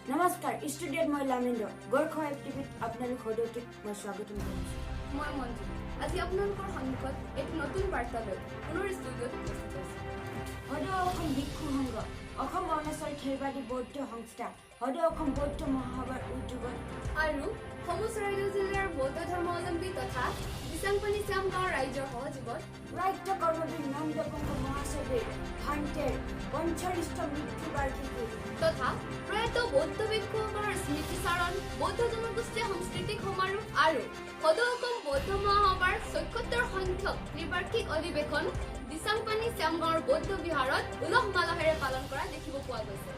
নমস্কাৰ ষ্টুডিঅ'ত মই লামেন্দ্ৰ গোৰখা টিভিত আপোনালোক সদৌতিক মই স্বাগতম জনাইছোঁ মই মঞ্জু আজি আপোনালোকৰ সন্মুখত এক নতুন বাৰ্তা লৈ পুনৰ ষ্টুডিঅ'ত উপস্থিত হৈছোঁ সদৌ অসম ভিক্ষু সংঘ অসম অৰুণাচল থেৰবাদী বৌদ্ধ সংস্থা সদৌ অসম বৌদ্ধ মহাসভাৰ উদ্যোগত আৰু সমূহ চৰাইদেউ জিলাৰ বৌদ্ধ ধৰ্মাৱলম্বী তথা দিচাংপানী শ্যামগাঁও ৰাইজৰ সহযোগত ৰাজ্য কৰ্মবীৰ নন্দকুমাৰ মহাসভীৰ ভান্তেৰ ৪৫তম মৃত্যু বাৰ্ষিকী তথা প্ৰয়াত বৌদ্ধ ভিক্ষুসকলৰ স্মৃতিচাৰণ বৌদ্ধ জনগোষ্ঠীয় সাংস্কৃতিক সমাৰোহ আৰু সদৌ অসম বৌদ্ধ মহাসভাৰ ৭৬ সংখ্যক ত্ৰিবাৰ্ষিক অধিৱেশন দিচাংপানী শ্যামগাঁৱৰ বৌদ্ধ বিহাৰত উলহ মালহেৰে পালন কৰা দেখিব পোৱা গৈছে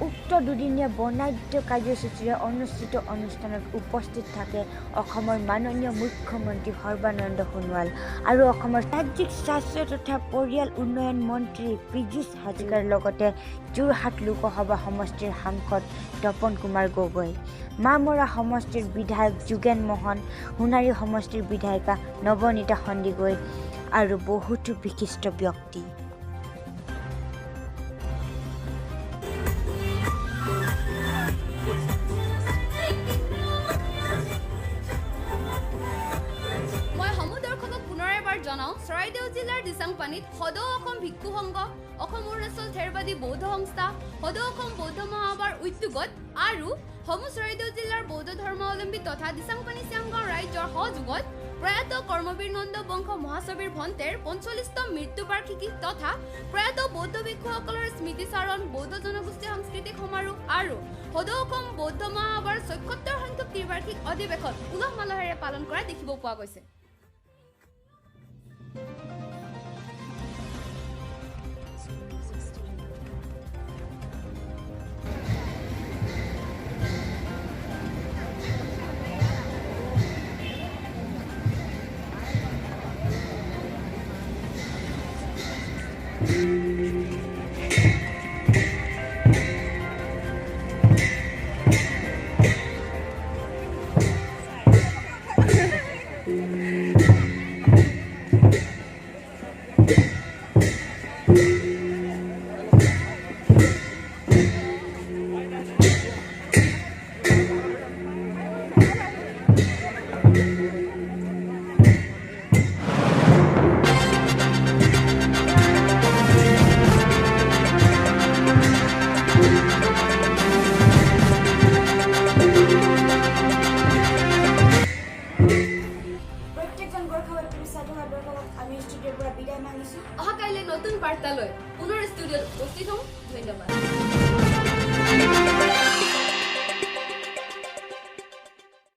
উক্ত দুদিনীয়া বৰ্ণাঢ্য কাৰ্যসূচীৰে অনুষ্ঠিত অনুষ্ঠানত উপস্থিত থাকে অসমৰ মাননীয় মুখ্যমন্ত্ৰী সৰ্বানন্দ সোণোৱাল আৰু অসমৰ ৰাজ্যিক স্বাস্থ্য তথা পৰিয়াল উন্নয়ন মন্ত্ৰী পীযুষ হাজৰিকাৰ লগতে যোৰহাট লোকসভা সমষ্টিৰ সাংসদ তপন কুমাৰ গগৈ মামৰা সমষ্টিৰ বিধায়ক যোগেন মোহন সোণাৰী সমষ্টিৰ বিধায়িকা নৱনীতা সন্দিকৈ আৰু বহুতো বিশিষ্ট ব্যক্তি জনাও চৰাইদেউ জিলাৰ দিচাংপানীত সদৌ অসম ভিক্ষু সংঘ অসম অৰুণাচল থেৰবাদী বৌদ্ধ সংস্থা সদৌ অসম বৌদ্ধ মহাসভাৰ উদ্যোগত আৰু সমূহ চৰাইদেউ জিলাৰ বৌদ্ধ ধৰ্মাৱলম্বী তথা দিচাংপানী শ্যামগাঁও ৰাইজৰ সহযোগত প্ৰয়াত কৰ্মবীৰ নন্দ বংশ মহাসভীৰ ভণ্টেৰ ৪৫তম মৃত্যু বাৰ্ষিকী তথা প্ৰয়াত বৌদ্ধ ভিক্ষুসকলৰ স্মৃতিচাৰণ বৌদ্ধ জনগোষ্ঠীয় সাংস্কৃতিক সমাৰোহ আৰু সদৌ অসম বৌদ্ধ মহাসভাৰ ৭৬ সংখ্যক ত্ৰিবাৰ্ষিক অধিৱেশন উলহ মালহেৰে পালন কৰা দেখিব পোৱা গৈছে আমি ষ্টুডিঅ'ৰ পৰা বিদায় মাগিছোঁ অহা কাইলৈ নতুন বাৰ্তা লৈ পুনৰ ষ্টুডিঅ'ত উপস্থিত হ'ম ধন্যবাদ